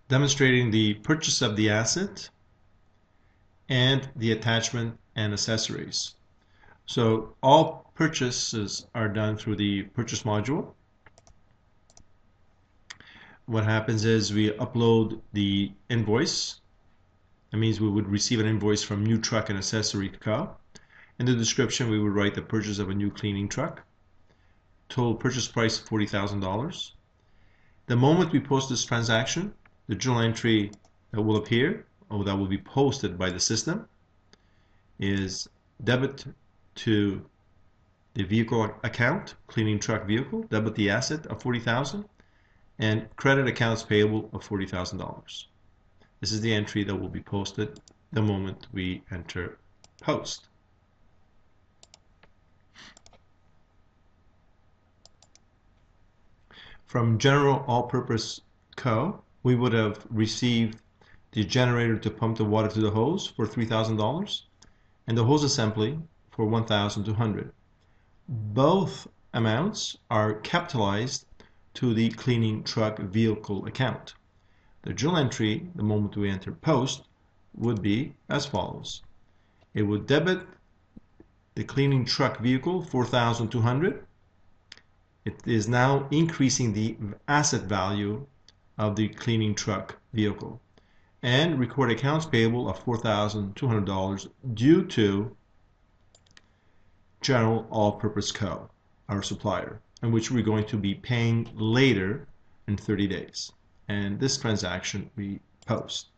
demonstrating the purchase of the asset and the attachment and accessories. So all purchases are done through the purchase module. What happens is we upload the invoice. That means we would receive an invoice from New Truck and Accessory Co. In the description, we would write the purchase of a new cleaning truck. Total purchase price $40,000. The moment we post this transaction, the journal entry that will appear, or that will be posted by the system, is debit to the vehicle account, cleaning truck vehicle, debit the asset of $40,000, and credit accounts payable of $40,000. This is the entry that will be posted the moment we enter post. From General All-Purpose Co., we would have received the generator to pump the water to the hose for $3,000 and the hose assembly for $1,200. Both amounts are capitalized to the cleaning truck vehicle account. The journal entry, the moment we enter post, would be as follows. It would debit the cleaning truck vehicle $4,200. It is now increasing the asset value of the cleaning truck vehicle and record accounts payable of $4,200 due to General All-Purpose Co., our supplier, in which we're going to be paying later in 30 days. And this transaction we post.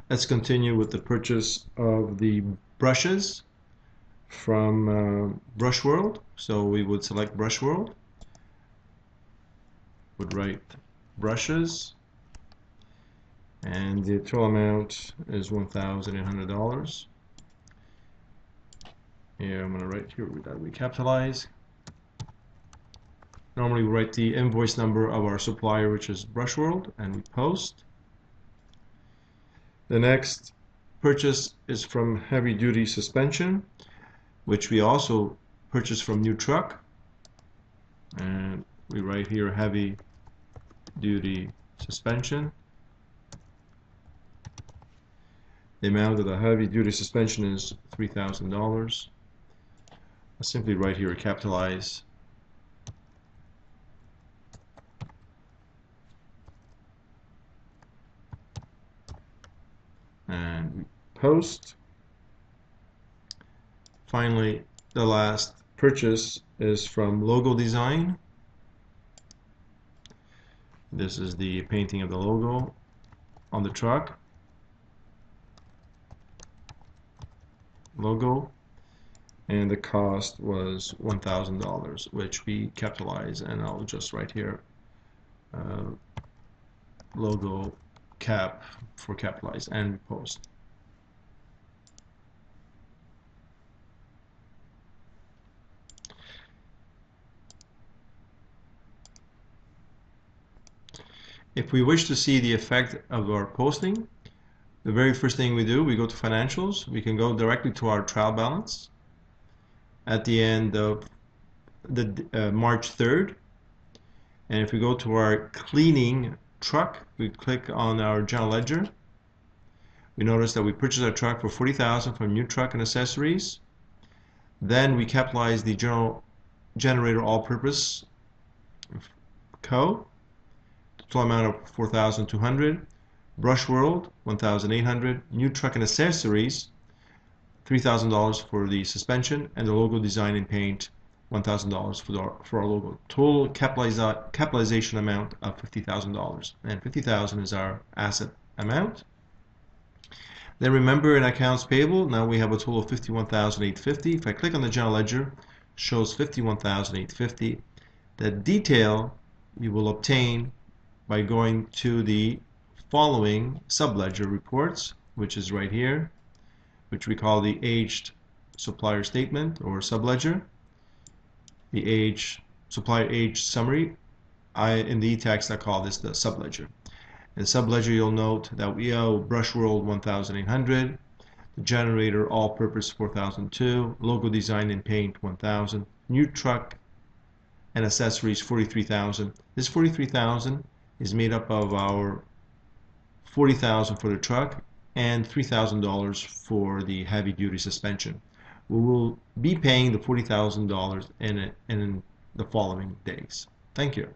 Let's continue with the purchase of the brushes from Brush World. So we would select Brush World, would write brushes, and the total amount is $1,800. Here I'm going to write here that we capitalize. Normally we write the invoice number of our supplier, which is Brush World, and we post. The next purchase is from Heavy Duty Suspension, which we also purchased from New Truck, and we write here Heavy Duty Suspension. The amount of the heavy duty suspension is $3,000. I simply write here capitalize. And we post. Finally, the last purchase is from Logo Design. This is the painting of the logo on the truck. Logo, and the cost was $1,000, which we capitalize, and I'll just write here logo cap for capitalize and post. If we wish to see the effect of our posting, the very first thing we do, we go to financials. We can go directly to our trial balance at the end of the March 3rd. And if we go to our cleaning truck, we click on our general ledger. We notice that we purchased our truck for $40,000 from New Truck and Accessories. Then we capitalize the generator all-purpose Co. Total amount of $4,200. Brush World, $1,800. New Truck and Accessories, $3,000 for the suspension, and the logo design and paint, $1,000 for our logo. Total capitalization amount of $50,000, and $50,000 is our asset amount. Then remember, in accounts payable, now we have a total of $51,850. If I click on the general ledger, shows $51,850. The detail you will obtain by going to the following subledger reports, which is right here, which we call the aged supplier statement or subledger, the supplier age summary. In the e-tax I call this the subledger. In the subledger you'll note that we owe Brush World $1,800, the generator all-purpose $4,002, logo design and paint $1,000, New Truck and accessories $43,000. This $43,000 is made up of our $40,000 for the truck and $3,000 for the heavy duty suspension. We will be paying the $40,000 in the following days. Thank you.